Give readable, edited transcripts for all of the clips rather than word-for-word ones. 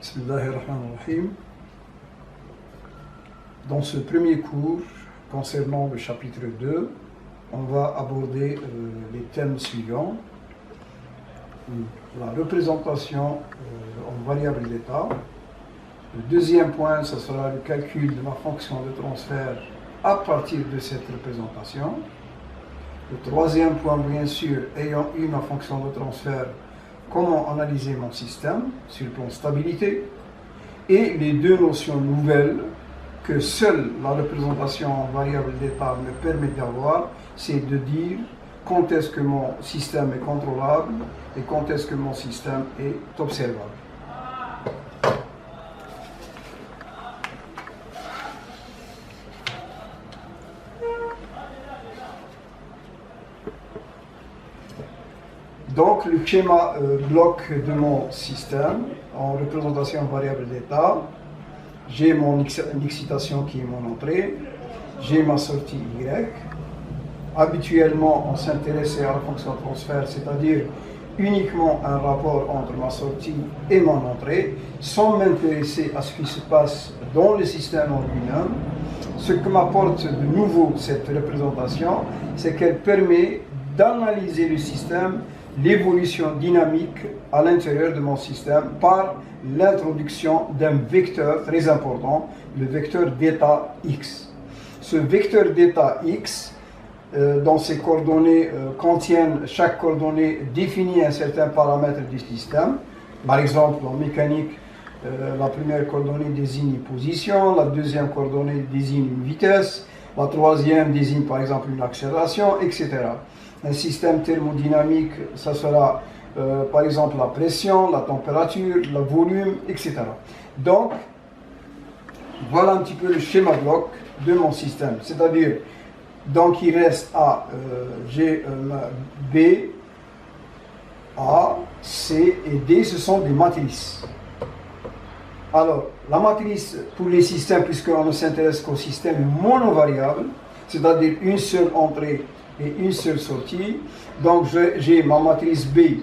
Bismillahirrahmanirrahim. Dans ce premier cours concernant le chapitre 2, on va aborder les thèmes suivants. La représentation en variable d'état. Le deuxième point, ce sera le calcul de la fonction de transfert à partir de cette représentation. Le troisième point, bien sûr, ayant eu ma fonction de transfert, comment analyser mon système sur le plan stabilité, et les deux notions nouvelles que seule la représentation en variable d'état me permet d'avoir, c'est de dire quand est-ce que mon système est contrôlable et quand est-ce que mon système est observable. Donc, le schéma bloc de mon système en représentation variable d'état. J'ai mon excitation qui est mon entrée, j'ai ma sortie Y. Habituellement, on s'intéressait à la fonction de transfert, c'est-à-dire uniquement un rapport entre ma sortie et mon entrée, sans m'intéresser à ce qui se passe dans le système en lui-même. Ce que m'apporte de nouveau cette représentation, c'est qu'elle permet d'analyser le système, l'évolution dynamique à l'intérieur de mon système par l'introduction d'un vecteur très important, le vecteur d'état x. Ce vecteur d'état x, dans ses coordonnées, chaque coordonnée définit un certain paramètre du système. Par exemple, en mécanique, la première coordonnée désigne une position, la deuxième coordonnée désigne une vitesse, la troisième désigne par exemple une accélération, etc. Un système thermodynamique, ça sera par exemple la pression, la température, le volume, etc. Donc, voilà un petit peu le schéma bloc de mon système. C'est-à-dire, donc il reste A, G, B, A, C et D, ce sont des matrices. Alors, la matrice pour les systèmes, puisqu'on ne s'intéresse qu'au système monovariable, c'est-à-dire une seule entrée et une seule sortie. Donc j'ai ma matrice B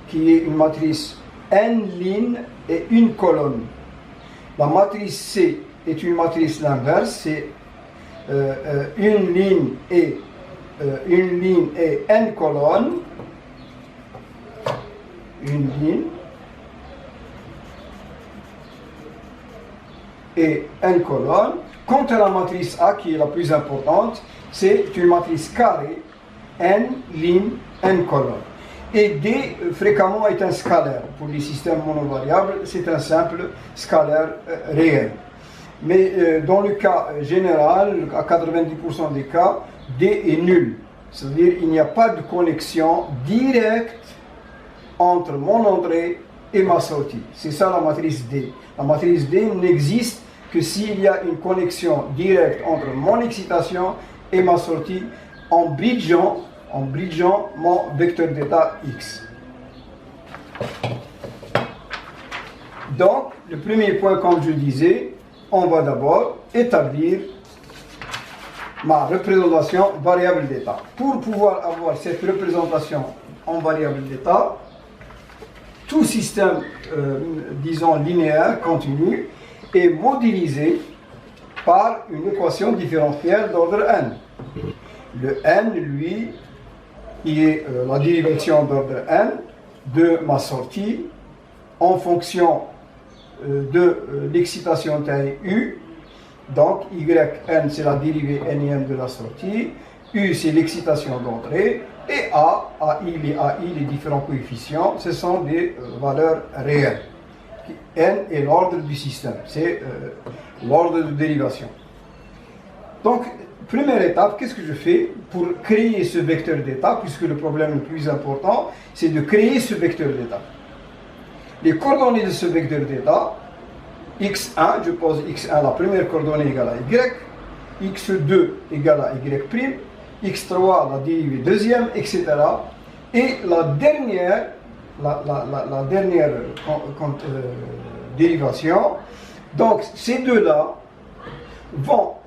qui est une matrice n lignes et une colonne. La matrice C est une matrice l'inverse, c'est une ligne et n colonnes. Une ligne et n colonnes. Quant à la matrice A qui est la plus importante, c'est une matrice carrée, n ligne, n colonne. Et D, fréquemment, est un scalaire. Pour les systèmes monovariables, c'est un simple scalaire réel. Mais dans le cas général, à 90% des cas, D est nul. C'est-à-dire qu'il n'y a pas de connexion directe entre mon entrée et ma sortie. C'est ça la matrice D. La matrice D n'existe que s'il y a une connexion directe entre mon excitation et ma sortie en bridgeant mon vecteur d'état x. Donc, le premier point, comme je disais, on va d'abord établir ma représentation variable d'état. Pour pouvoir avoir cette représentation en variable d'état, tout système, disons linéaire, continu, est modélisé par une équation différentielle d'ordre n. Le n, lui, il est la dérivation d'ordre n de ma sortie en fonction de l'excitation taille u. Donc, yn, c'est la dérivée nième de la sortie, u, c'est l'excitation d'entrée, et a, ai les différents coefficients, ce sont des valeurs réelles. N est l'ordre du système, c'est l'ordre de dérivation. Donc, première étape, qu'est-ce que je fais pour créer ce vecteur d'état, puisque le problème le plus important, c'est de créer ce vecteur d'état. Les coordonnées de ce vecteur d'état, x1, je pose x1, la première coordonnée égale à y, x2 égale à y', x3, la dérivée deuxième, etc. Et la dernière dérivation, donc ces deux-là,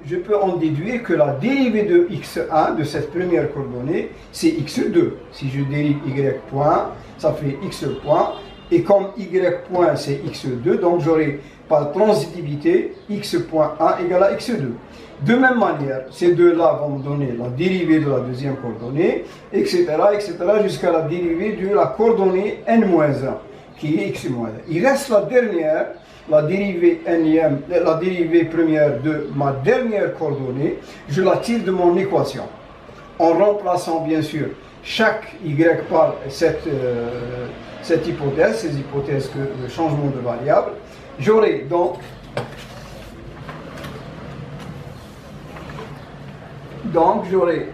je peux en déduire que la dérivée de x1, de cette première coordonnée, c'est x2. Si je dérive y point, ça fait x point, Et comme y point c'est x2, donc j'aurai par transitivité x point 1 égale à x2. De même manière, ces deux-là vont me donner la dérivée de la deuxième coordonnée, etc., jusqu'à la dérivée de la coordonnée n-1, qui est x-1. Il reste la dernière, la dérivée première de ma dernière coordonnée, je la tire de mon équation. En remplaçant bien sûr chaque y par cette hypothèse, ces hypothèses de changement de variable, j'aurai donc j'aurai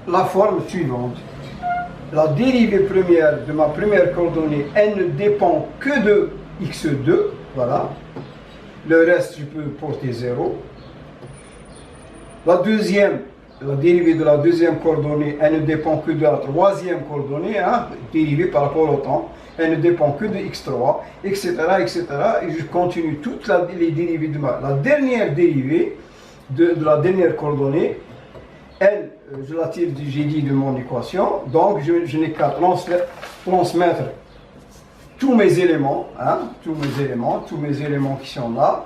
la forme suivante. La dérivée première de ma première coordonnée, elle ne dépend que de x2, voilà. Le reste, je peux porter 0. La dérivée de la deuxième coordonnée, elle ne dépend que de la troisième coordonnée, dérivée par rapport au temps. Elle ne dépend que de x3, etc., et je continue toutes les dérivées de la dernière dérivée de la dernière coordonnée. Elle, je la tire, j'ai dit, de mon équation, donc je n'ai qu'à transmettre tous mes éléments, tous mes éléments qui sont là,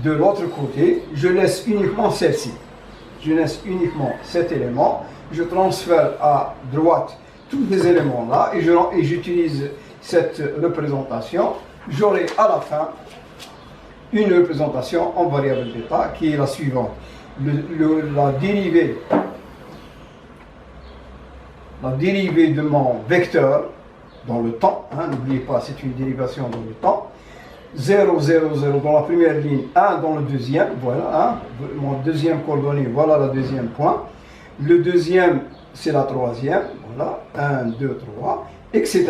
de l'autre côté, je laisse uniquement celle-ci. Je laisse uniquement cet élément, je transfère à droite tous ces éléments-là et j'utilise cette représentation. J'aurai à la fin une représentation en variable d'état qui est la suivante. La dérivée de mon vecteur dans le temps, n'oubliez pas, c'est une dérivation dans le temps, 0, 0, 0 dans la première ligne, 1 dans le deuxième, voilà, mon deuxième coordonnée, voilà la deuxième point. Le deuxième, c'est la troisième, voilà, 1, 2, 3, etc.,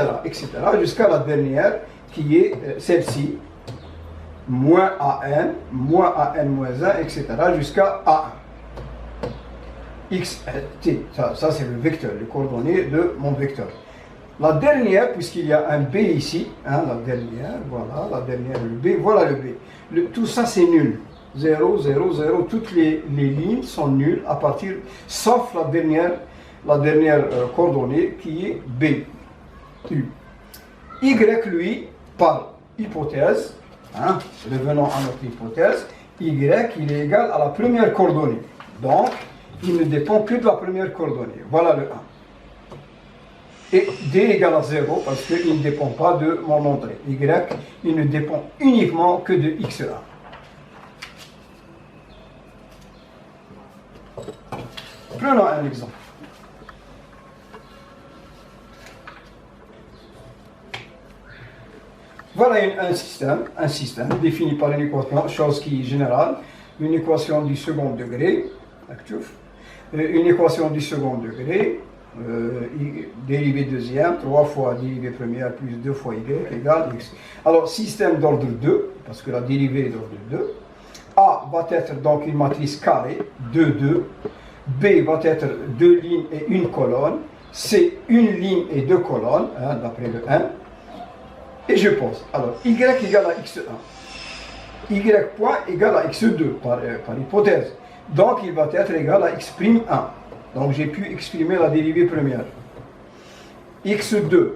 jusqu'à la dernière qui est celle-ci, moins AN, moins AN moins 1, etc., jusqu'à A1. X, T, ça c'est le vecteur, les coordonnées de mon vecteur. La dernière, puisqu'il y a un B ici, la dernière, voilà, la dernière, le B, voilà le B. Tout ça c'est nul. 0, 0, 0, toutes les lignes sont nulles à partir, sauf la dernière coordonnée qui est B. U. Y, lui, par hypothèse, revenons à notre hypothèse, Y, il est égal à la première coordonnée. Donc, il ne dépend que de la première coordonnée. Voilà le 1. Et D égale à 0 parce qu'il ne dépend pas de mon entrée. Y, il ne dépend uniquement que de x1. Prenons un exemple. Voilà un système défini par une équation, chose qui est générale, une équation du second degré, une équation du second degré, dérivée deuxième, 3 fois dérivée première plus 2 fois y égale x. Alors, système d'ordre 2, parce que la dérivée est d'ordre 2. A va être donc une matrice carrée, 2, 2. B va être 2 lignes et une colonne. C, une ligne et 2 colonnes, d'après le 1. Et je pose. Alors, y égale à x1. Y point égale à x2, par hypothèse. Donc, il va être égal à x'1. Donc, j'ai pu exprimer la dérivée première. x2,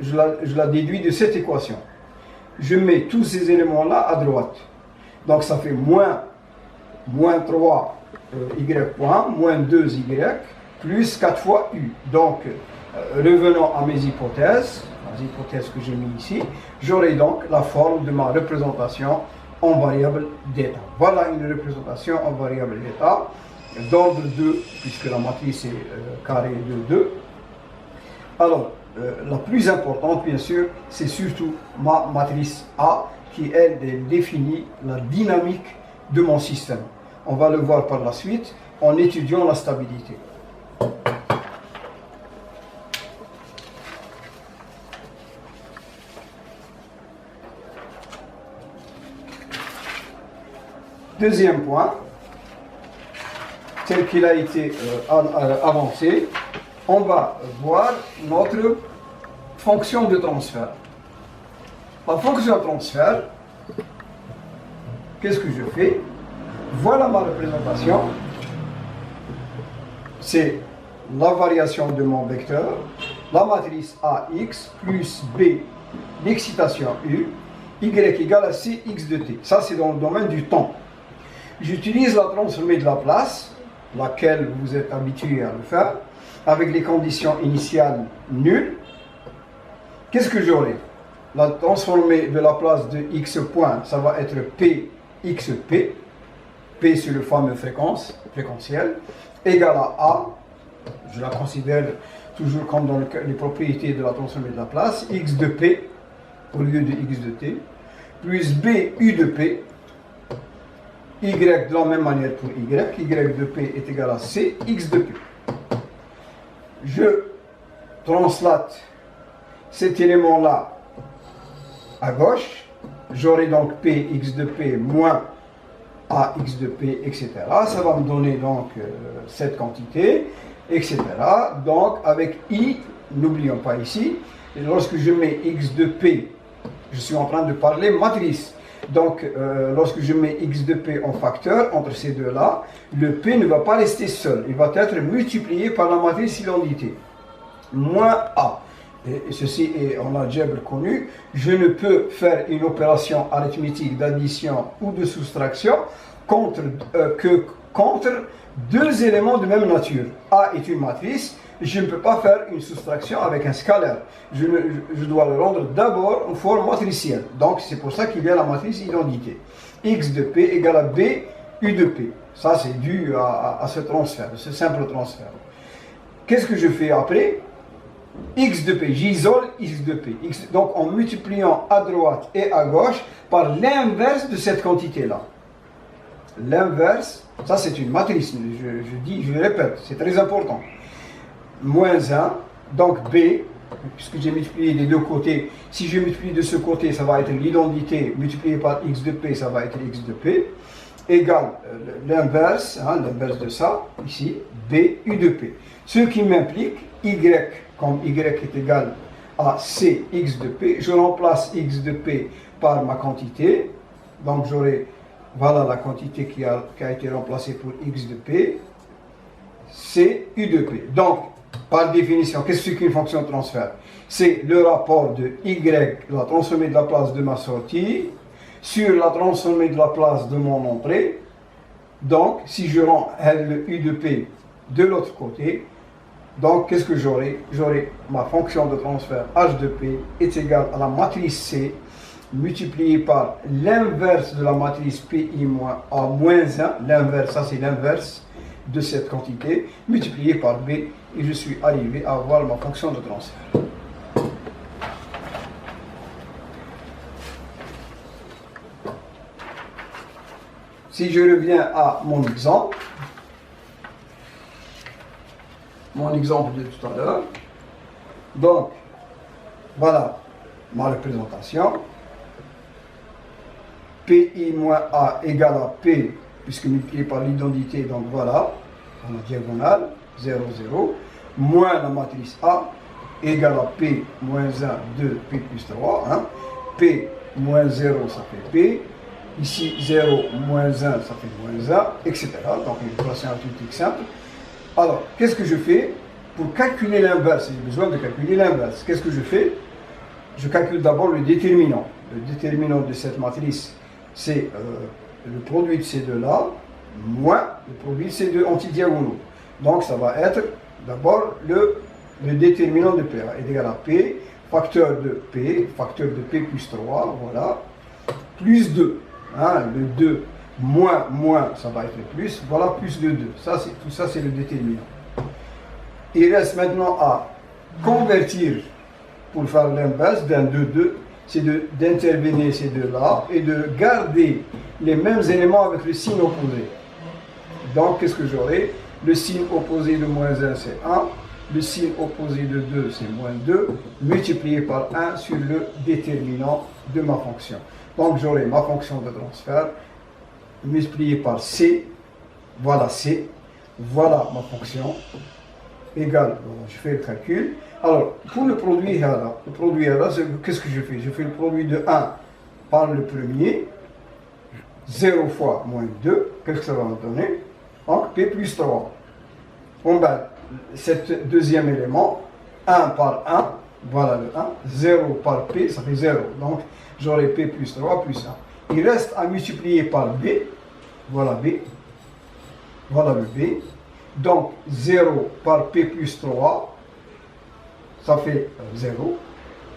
je la déduis de cette équation. Je mets tous ces éléments-là à droite. Donc, ça fait moins 3 y point, moins 2 y, plus 4 fois u. Donc, revenons à mes hypothèses, les hypothèses que j'ai mis ici, j'aurai donc la forme de ma représentation en variable d'état. Voilà une représentation en variable d'état d'ordre 2, puisque la matrice est carré de 2. Alors, la plus importante, bien sûr, c'est surtout ma matrice A, qui, elle, définit la dynamique de mon système. On va le voir par la suite en étudiant la stabilité. Deuxième point, tel qu'il a été avancé, on va voir notre fonction de transfert. La fonction de transfert, qu'est-ce que je fais? Voilà ma représentation. C'est la variation de mon vecteur, la matrice AX plus B l'excitation U, Y égale à Cx de t. Ça, c'est dans le domaine du temps. J'utilise la transformée de Laplace, laquelle vous êtes habitué à le faire, avec les conditions initiales nulles. Qu'est-ce que j'aurai? La transformée de Laplace de x point, ça va être Pxp. P, c'est le fameux fréquentiel, égale à A. Je la considère toujours comme dans les propriétés de la transformée de Laplace, x de P au lieu de x de t, plus b u de p, y de la même manière pour y de p est égal à c, x de p. Je translate cet élément-là à gauche, j'aurai donc p x de p moins a x de p, etc. Ça va me donner donc cette quantité, etc. Donc avec i, n'oublions pas ici, lorsque je mets x de p, je suis en train de parler matrice. Donc, lorsque je mets x de p en facteur entre ces deux-là, le p ne va pas rester seul. Il va être multiplié par la matrice identité. Moins a. Et ceci est en algèbre connu. Je ne peux faire une opération arithmétique d'addition ou de soustraction que contre deux éléments de même nature. A est une matrice. Je ne peux pas faire une soustraction avec un scalaire. Je dois le rendre d'abord en forme matricielle. Donc c'est pour ça qu'il y a la matrice identité. X de P égale à B U de P. Ça c'est dû à ce transfert, ce simple transfert. Qu'est-ce que je fais après? X de P, j'isole X de P. Donc en multipliant à droite et à gauche par l'inverse de cette quantité-là. L'inverse, ça c'est une matrice, je répète, c'est très important. Moins 1, donc B, puisque j'ai multiplié des deux côtés, si je multiplie de ce côté, ça va être l'identité multipliée par x de P, ça va être x de P, égale l'inverse, l'inverse de ça, ici, B, U de P. Ce qui m'implique Y, comme Y est égal à C, x de P, je remplace x de P par ma quantité, donc j'aurai, voilà la quantité qui a été remplacée pour x de P, C, U de P. Donc, par définition, qu'est-ce qu'une fonction de transfert? C'est le rapport de y, la transformée de Laplace de ma sortie, sur la transformée de Laplace de mon entrée. Donc, si je rends le u de p de l'autre côté, donc qu'est-ce que j'aurai? J'aurai ma fonction de transfert h de p est égale à la matrice C multipliée par l'inverse de la matrice pi moins a moins 1, l'inverse, ça c'est l'inverse de cette quantité, multiplié par b, et je suis arrivé à avoir ma fonction de transfert. Si je reviens à mon exemple de tout à l'heure, donc voilà ma représentation, pi moins a égale à p, puisque multiplié par l'identité, donc voilà, en diagonale, 0, 0, moins la matrice A, égale à P moins 1 de P plus 3, P moins 0, ça fait P, ici 0 moins 1, ça fait moins 1, etc. Donc une équation arithmétique simple. Alors, qu'est-ce que je fais pour calculer l'inverse? J'ai besoin de calculer l'inverse. Qu'est-ce que je fais? Je calcule d'abord le déterminant. Le déterminant de cette matrice, c'est le produit de ces deux-là, moins le produit de ces deux antidiagonaux. Donc ça va être d'abord le déterminant de P est égal à P, facteur de P plus 3, voilà, plus 2. Le 2 moins, ça va être plus, voilà, plus de 2. Tout ça, c'est le déterminant. Il reste maintenant à convertir, pour faire l'inverse d'un 2, c'est d'intervenir ces deux-là et de garder les mêmes éléments avec le signe opposé. Donc, qu'est-ce que j'aurai? Le signe opposé de moins 1, c'est 1. Le signe opposé de 2, c'est moins 2, multiplié par 1 sur le déterminant de ma fonction. Donc, j'aurai ma fonction de transfert multiplié par C, voilà ma fonction, égale, je fais le calcul. Alors, pour le produit là, qu'est-ce que je fais? Je fais le produit de 1 par le premier, 0 fois moins 2, qu'est-ce que ça va me donner? Donc, P plus 3. Bon ben, cet deuxième élément, 1 par 1, Voilà le 1. 0 par P, ça fait 0. Donc, j'aurai P plus 3 plus 1. Il reste à multiplier par B. Voilà B. Voilà le B. Donc, 0 par P plus 3, ça fait 0.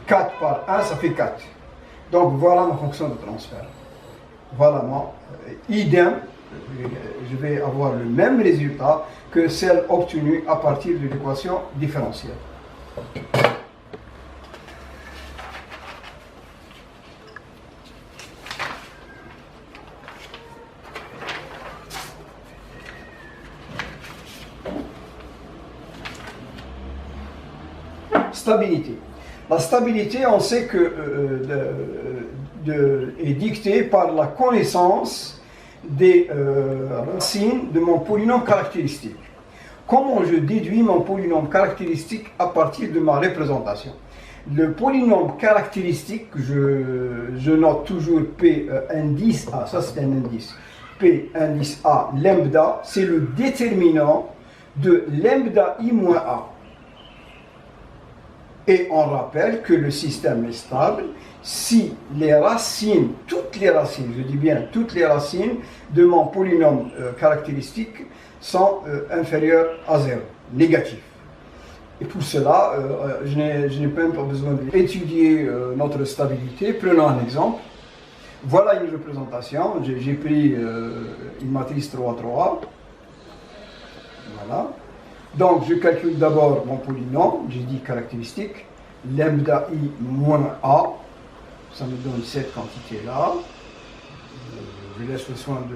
4 par 1, ça fait 4. Donc, voilà ma fonction de transfert. Voilà mon idem. Je vais avoir le même résultat que celle obtenue à partir de l'équation différentielle. Stabilité. La stabilité, on sait que est dictée par la connaissance des racines de mon polynôme caractéristique. Comment je déduis mon polynôme caractéristique à partir de ma représentation? Le polynôme caractéristique, je note toujours P indice A, ça c'est un indice. P indice A lambda, c'est le déterminant de lambda I moins A. Et on rappelle que le système est stable si les racines, toutes les racines, je dis bien toutes les racines de mon polynôme caractéristique sont inférieures à 0, négatif. Et pour cela, je n'ai même pas besoin d'étudier notre stabilité. Prenons un exemple. Voilà une représentation. J'ai pris une matrice 3-3. Voilà. Donc, je calcule d'abord mon polynôme, j'ai dit caractéristique, lambda I moins A, ça me donne cette quantité-là. Je laisse le soin de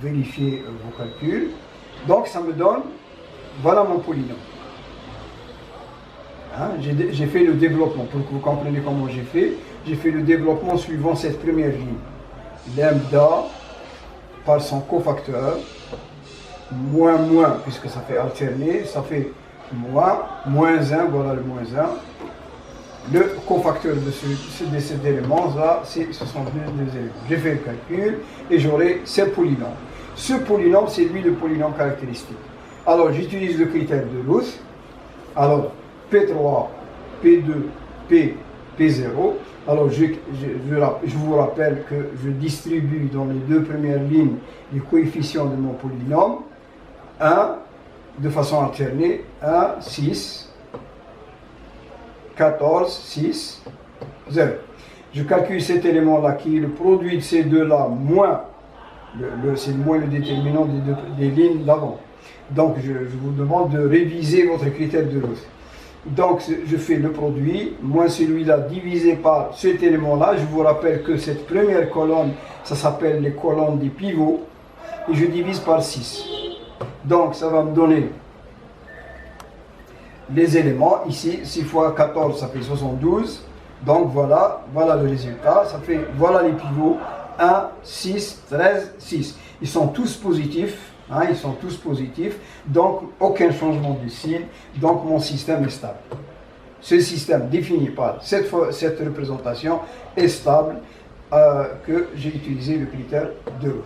vérifier vos calculs. Donc, ça me donne, voilà mon polynôme. Hein, j'ai fait le développement, pour que vous compreniez comment j'ai fait le développement suivant cette première ligne. Lambda par son cofacteur, moins, puisque ça fait alterner, ça fait moins 1, voilà le moins 1. Le cofacteur de cet élément-là, ce sont deux éléments. J'ai fait le calcul et j'aurai ce polynôme. Ce polynôme, c'est lui le polynôme caractéristique. Alors, j'utilise le critère de Routh. Alors, P3, P2, P0. Alors, je vous rappelle que je distribue dans les deux premières lignes les coefficients de mon polynôme. 1, de façon alternée, 1, 6, 14, 6, 0. Je calcule cet élément-là qui est le produit de ces deux-là moins, c'est moins le déterminant des lignes d'avant. Donc, je vous demande de réviser votre critère de Routh. Donc, je fais le produit, moins celui-là divisé par cet élément-là. Je vous rappelle que cette première colonne, ça s'appelle les colonnes des pivots. Et je divise par 6. Donc, ça va me donner les éléments. Ici, 6 fois 14, ça fait 72. Donc, voilà le résultat. Ça fait, voilà les pivots. 1, 6, 13, 6. Ils sont tous positifs. Hein, ils sont tous positifs. Donc, aucun changement de signe. Donc, mon système est stable. Ce système défini par cette représentation est stable que j'ai utilisé le critère de Routh.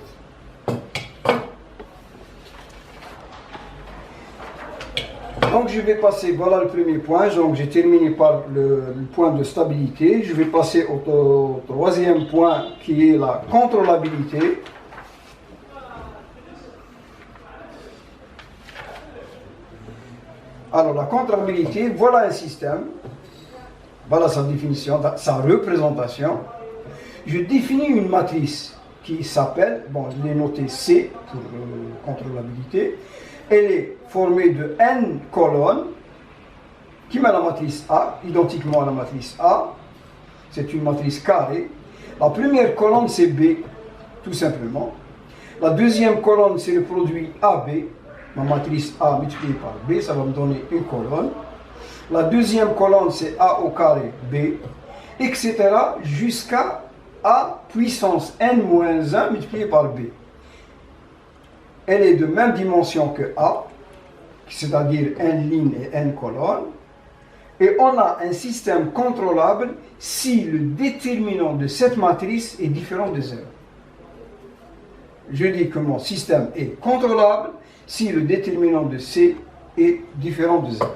Donc je vais passer, voilà le premier point, donc j'ai terminé par le point de stabilité. Je vais passer au troisième point qui est la contrôlabilité. Alors la contrôlabilité, voilà un système, voilà sa définition, sa représentation. Je définis une matrice qui s'appelle, bon je l'ai noté C pour contrôlabilité. Elle est formée de n colonnes qui met la matrice A, identiquement à la matrice A. C'est une matrice carrée. La première colonne, c'est B, tout simplement. La deuxième colonne, c'est le produit AB. Ma matrice A multipliée par B, ça va me donner une colonne. La deuxième colonne, c'est A au carré B, etc. jusqu'à A puissance n-1 multiplié par B. Elle est de même dimension que A, c'est-à-dire n lignes et n colonnes. Et on a un système contrôlable si le déterminant de cette matrice est différent de 0. Je dis que mon système est contrôlable si le déterminant de C est différent de 0.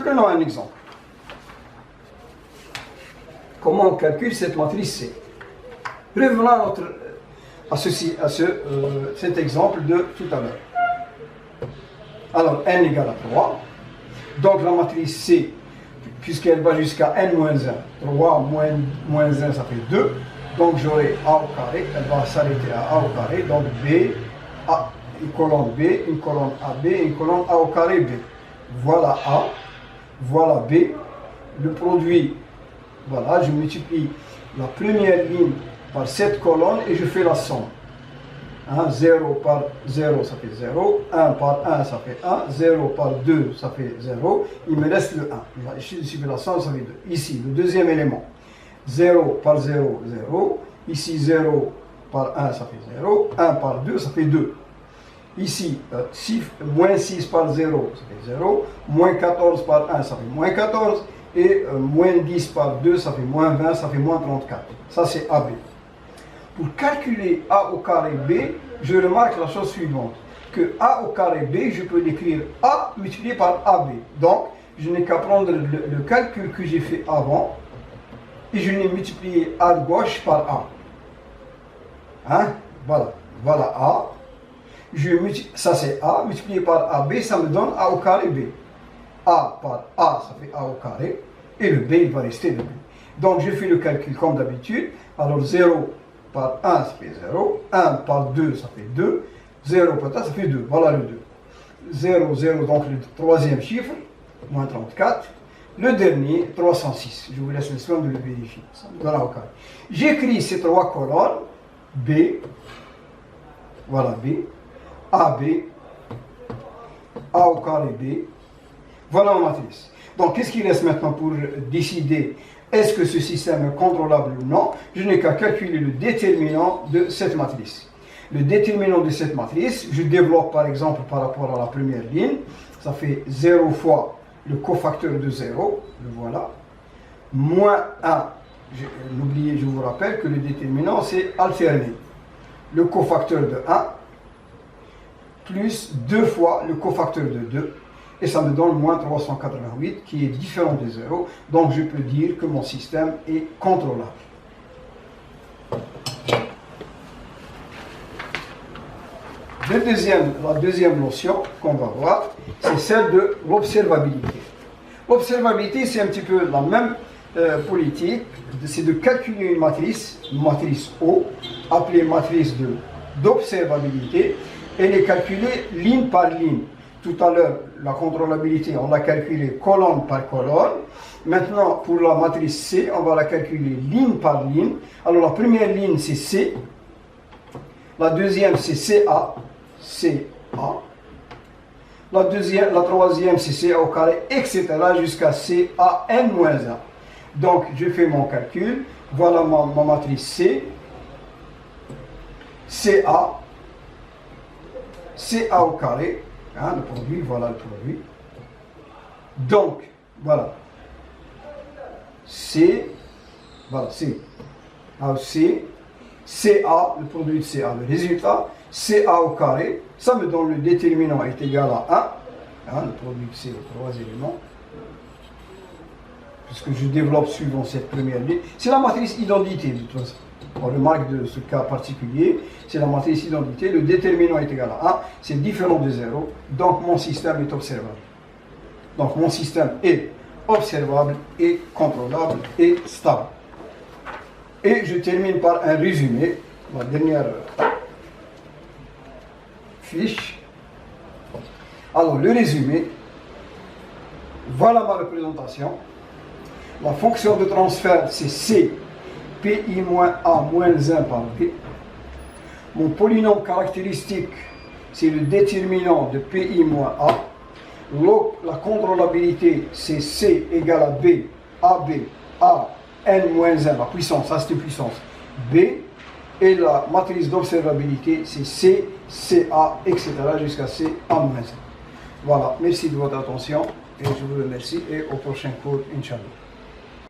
Prenons un exemple. Comment on calcule cette matrice C? Revenons à cet exemple de tout à l'heure. Alors, n égale à 3. Donc, la matrice C, puisqu'elle va jusqu'à n-1, 3 moins 1, ça fait 2. Donc, j'aurai A au carré, elle va s'arrêter à A au carré. Donc, B, A, une colonne B, une colonne AB, une colonne A au carré B. Voilà A, voilà B. Le produit, voilà, je multiplie la première ligne par cette colonne et je fais la somme. 0 par 0, ça fait 0. 1 par 1, ça fait 1. 0 par 2, ça fait 0. Il me reste le 1. Ici, je fais la somme, ça fait 2. Ici, le deuxième élément. 0 par 0, 0. Ici, 0 par 1, ça fait 0. 1 par 2, ça fait 2. Ici, moins 6 par 0, ça fait 0. Moins 14 par 1, ça fait moins 14. Et moins 10 par 2, ça fait moins 20, ça fait moins 34. Ça, c'est AB. Pour calculer A au carré B, je remarque la chose suivante. Que A au carré B, je peux l'écrire A multiplié par AB. Donc, je n'ai qu'à prendre le calcul que j'ai fait avant et je n'ai multiplié A de gauche par A. Voilà. Voilà A. Ça c'est A multiplié par AB, ça me donne A au carré B. A par A, ça fait A au carré. Et le B, il va rester le B. Donc, je fais le calcul comme d'habitude. Alors, 0 par 1, ça fait 0. 1 par 2, ça fait 2. 0 par 3, ça fait 2. Voilà le 2. 0, 0, donc le troisième chiffre, moins 34. Le dernier, 306. Je vous laisse le soin de le vérifier. Ça me donne A au carré. J'écris ces trois colonnes. B. Voilà B. AB. A au carré B. Voilà ma matrice. Donc, qu'est-ce qu'il reste maintenant pour décider est-ce que ce système est contrôlable ou non? Je n'ai qu'à calculer le déterminant de cette matrice. Le déterminant de cette matrice, je développe par exemple par rapport à la première ligne. Ça fait 0 fois le cofacteur de 0, le voilà, moins 1. N'oubliez, je vous rappelle que le déterminant, c'est alterné. Le cofacteur de 1, plus 2 fois le cofacteur de 2. Et ça me donne moins 388 qui est différent de 0. Donc je peux dire que mon système est contrôlable. La deuxième notion qu'on va voir, c'est celle de l'observabilité. L'observabilité, c'est un petit peu la même politique. C'est de calculer une matrice O, appelée matrice d'observabilité, et les calculer ligne par ligne. Tout à l'heure, la contrôlabilité, on l'a calculée colonne par colonne. Maintenant, pour la matrice C, on va la calculer ligne par ligne. Alors, la première ligne, c'est C. La deuxième, c'est CA. La troisième, c'est CA au carré, etc. jusqu'à CAN-1. Donc, je fais mon calcul. Voilà ma matrice C. CA au carré. Le produit, voilà le produit. Donc, voilà. Voilà, CA, le produit de CA, le résultat, CA au carré, ça me donne le déterminant est égal à 1. Le produit de C aux trois éléments. Puisque je développe suivant cette première ligne. C'est la matrice identité, de toute façon. On remarque de ce cas particulier, c'est la matrice identité, le déterminant est égal à 1, c'est différent de 0, donc mon système est observable. Donc mon système est observable et contrôlable et stable. Et je termine par un résumé, la dernière fiche. Alors le résumé, voilà ma représentation. La fonction de transfert c'est C. PI-A-1 par B. Mon polynôme caractéristique, c'est le déterminant de PI-A. La contrôlabilité, c'est C égale à B, AB, A, N-1, la puissance, ça c'est une puissance B. Et la matrice d'observabilité, c'est C, CA, etc. jusqu'à CA-1. Voilà, merci de votre attention et je vous remercie et au prochain cours, Inch'Allah.